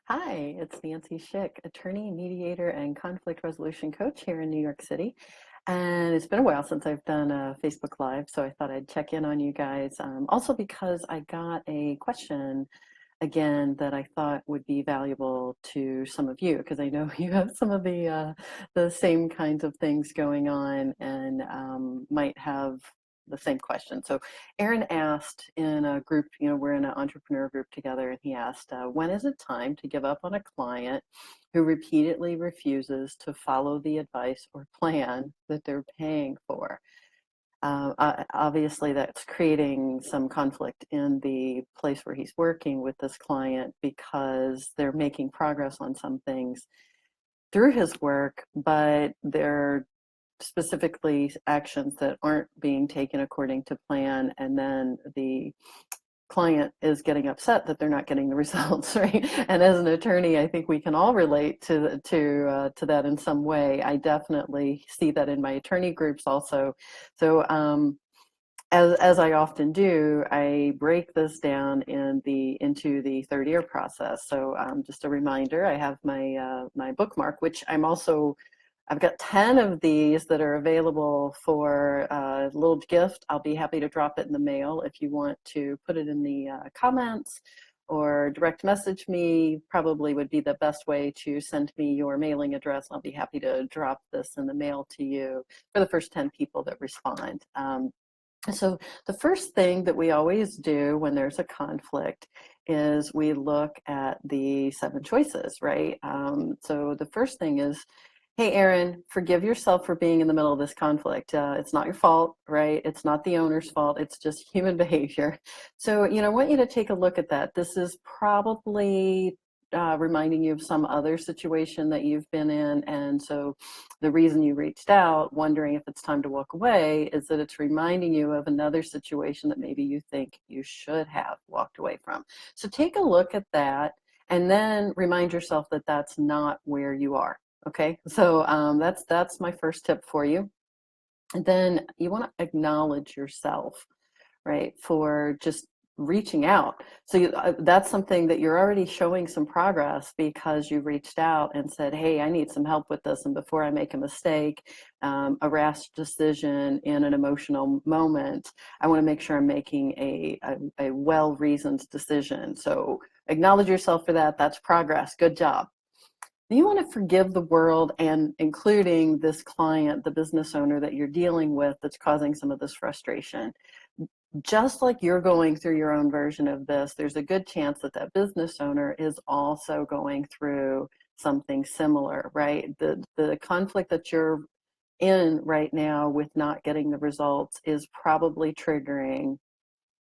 Hi, it's Nancy Schick, attorney, mediator, and conflict resolution coach here in New York City. And it's been a while since I've done a Facebook Live, so I thought I'd check in on you guys. Also because I got a question again that I thought would be valuable to some of you, because I know you have some of the same kinds of things going on and might have the same question. So Aaron asked in a group, we're in an entrepreneur group together, and he asked, when is it time to give up on a client who repeatedly refuses to follow the advice or plan that they're paying for? Obviously, that's creating some conflict in the place where he's working with this client because they're making progress on some things through his work, but they're specifically actions that aren't being taken according to plan, and then the client is getting upset that they're not getting the results, right? And as an attorney, I think we can all relate to that in some way. I definitely see that in my attorney groups also. So as I often do, I break this down into the third ear process. So just a reminder, I have my bookmark, which I've got 10 of these that are available for a little gift. I'll be happy to drop it in the mail if you want to put it in the comments or direct message me. Probably would be the best way to send me your mailing address. I'll be happy to drop this in the mail to you for the first 10 people that respond. So the first thing that we always do when there's a conflict is we look at the 7 choices, right? So the first thing is, hey, Aaron, forgive yourself for being in the middle of this conflict. It's not your fault, right? It's not the owner's fault. It's just human behavior. So, I want you to take a look at that. This is probably reminding you of some other situation that you've been in. And so the reason you reached out, wondering if it's time to walk away, is that it's reminding you of another situation that maybe you think you should have walked away from. So take a look at that and then remind yourself that that's not where you are. Okay, so that's my first tip for you. And then you want to acknowledge yourself, right, for just reaching out. So that's something that you're already showing some progress because you reached out and said, hey, I need some help with this. And before I make a mistake, a rash decision in an emotional moment, I want to make sure I'm making a well-reasoned decision. So acknowledge yourself for that. That's progress. Good job. You want to forgive the world, and including this client, the business owner that you're dealing with that's causing some of this frustration. Just like you're going through your own version of this, there's a good chance that that business owner is also going through something similar, right? The conflict that you're in right now with not getting the results is probably triggering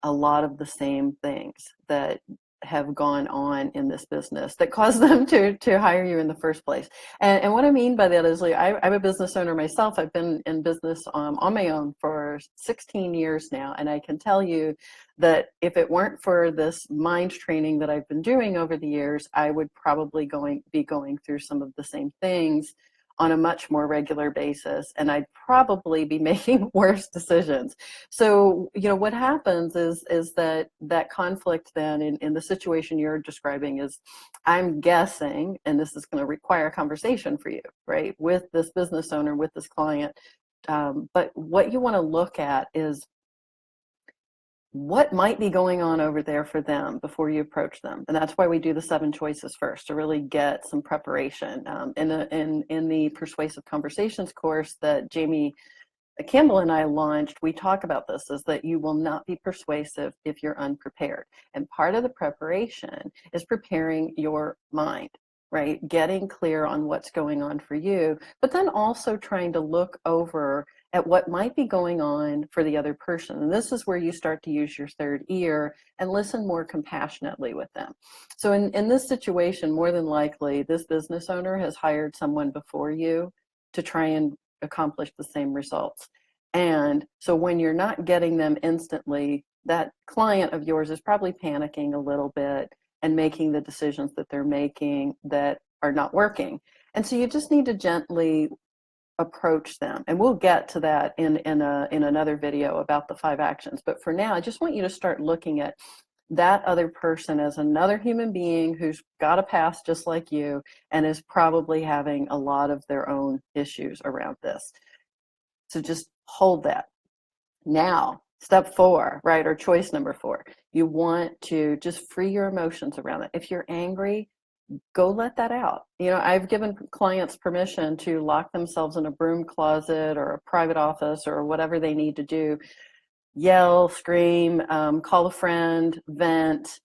a lot of the same things that have gone on in this business that caused them to hire you in the first place. And what I mean by that is, like, I'm a business owner myself. I've been in business on my own for 16 years now, and I can tell you that if it weren't for this mind training that I've been doing over the years, I would probably be going through some of the same things on a much more regular basis, and I'd probably be making worse decisions. So, what happens is that conflict then in the situation you're describing is, I'm guessing, and this is going to require a conversation for you, right, with this business owner, with this client. But what you want to look at is what might be going on over there for them before you approach them. And that's why we do the 7 choices first, to really get some preparation. In the Persuasive Conversations course that Jamie Campbell and I launched, we talk about this, is that you will not be persuasive if you're unprepared. And part of the preparation is preparing your mind, right? Getting clear on what's going on for you, but then also trying to look over at what might be going on for the other person. And this is where you start to use your third ear and listen more compassionately with them. So in this situation, more than likely, this business owner has hired someone before you to try and accomplish the same results. And so when you're not getting them instantly, that client of yours is probably panicking a little bit and making the decisions that they're making that are not working. And so you just need to gently approach them. And we'll get to that in another video about the 5 actions. But for now, I just want you to start looking at that other person as another human being who's got a past just like you and is probably having a lot of their own issues around this. So just hold that. Now, step 4, right, or choice number 4, you want to just free your emotions around it. If you're angry, go let that out. I've given clients permission to lock themselves in a broom closet or a private office or whatever they need to do, yell, scream, call a friend, vent,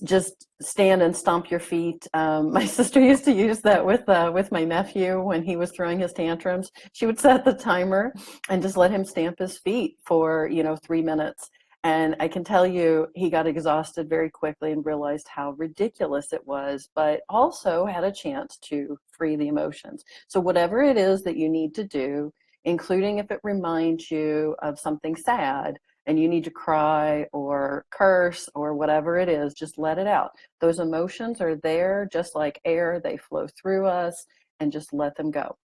just stand and stomp your feet. My sister used to use that with my nephew when he was throwing his tantrums. She would set the timer and just let him stamp his feet for 3 minutes. And I can tell you, he got exhausted very quickly and realized how ridiculous it was, but also had a chance to free the emotions. So whatever it is that you need to do, including if it reminds you of something sad, and you need to cry or curse or whatever it is, just let it out. Those emotions are there just like air, they flow through us, and just let them go.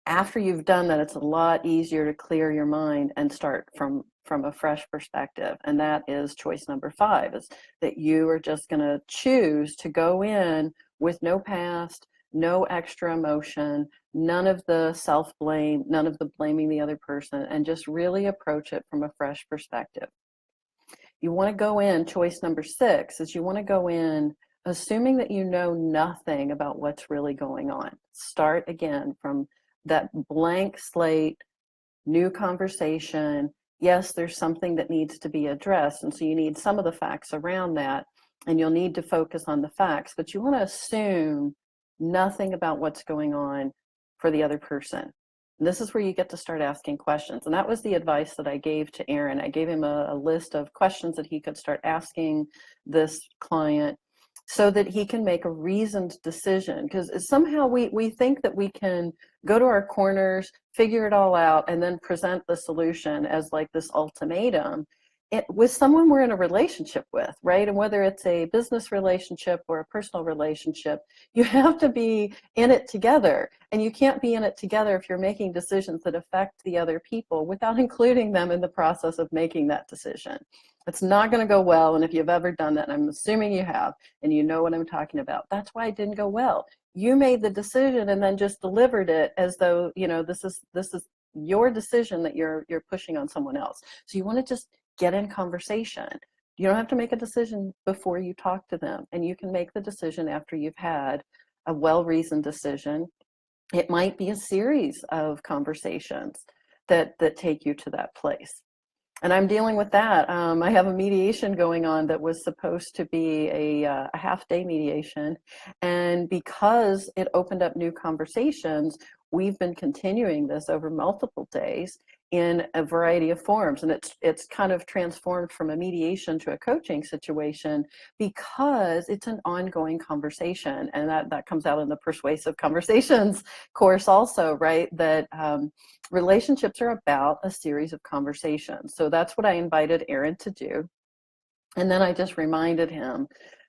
After you've done that, it's a lot easier to clear your mind and start from a fresh perspective. And that is choice number 5, is that you are just going to choose to go in with no past, no extra emotion, none of the self-blame, none of the blaming the other person, and just really approach it from a fresh perspective. You want to go in, choice number 6 is you want to go in assuming that you know nothing about what's really going on. Start again from that blank slate, new conversation. Yes, there's something that needs to be addressed, and so you need some of the facts around that, and you'll need to focus on the facts, but you want to assume nothing about what's going on for the other person. And this is where you get to start asking questions, and that was the advice that I gave to Aaron. I gave him a list of questions that he could start asking this client so that he can make a reasoned decision, because somehow we think that we can go to our corners, figure it all out, and then present the solution as like this ultimatum with someone we're in a relationship with, right? And whether it's a business relationship or a personal relationship, you have to be in it together. And you can't be in it together if you're making decisions that affect the other people without including them in the process of making that decision. It's not going to go well. And if you've ever done that, and I'm assuming you have, and you know what I'm talking about, that's why it didn't go well. You made the decision and then just delivered it as though, this is your decision that you're pushing on someone else. So you want to just get in conversation. You don't have to make a decision before you talk to them, and you can make the decision after you've had a well-reasoned decision. It might be a series of conversations that take you to that place. And I'm dealing with that. I have a mediation going on that was supposed to be a half-day mediation. And because it opened up new conversations, we've been continuing this over multiple days in a variety of forms. And it's kind of transformed from a mediation to a coaching situation because it's an ongoing conversation. And that comes out in the Persuasive Conversations course also, right? That relationships are about a series of conversations. So that's what I invited Aaron to do. And then I just reminded him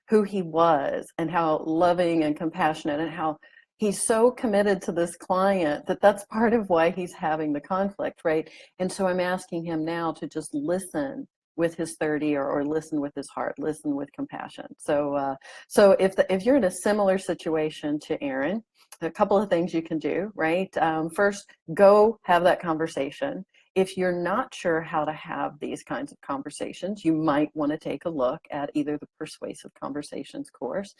who he was and how loving and compassionate and how he's so committed to this client that that's part of why he's having the conflict, right? And so I'm asking him now to just listen with his 30 or listen with his heart, listen with compassion. So if you're in a similar situation to Aaron, a couple of things you can do, right? First, go have that conversation. If you're not sure how to have these kinds of conversations, you might want to take a look at either the Persuasive Conversations course,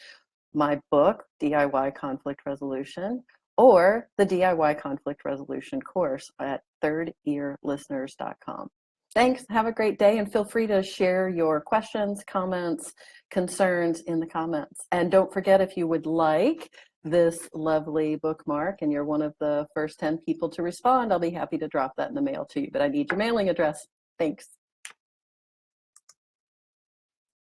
my book, DIY Conflict Resolution, or the DIY Conflict Resolution course at thirdearlisteners.com. Thanks. Have a great day, and feel free to share your questions, comments, concerns in the comments. And don't forget, if you would like this lovely bookmark and you're one of the first 10 people to respond, I'll be happy to drop that in the mail to you, but I need your mailing address. Thanks.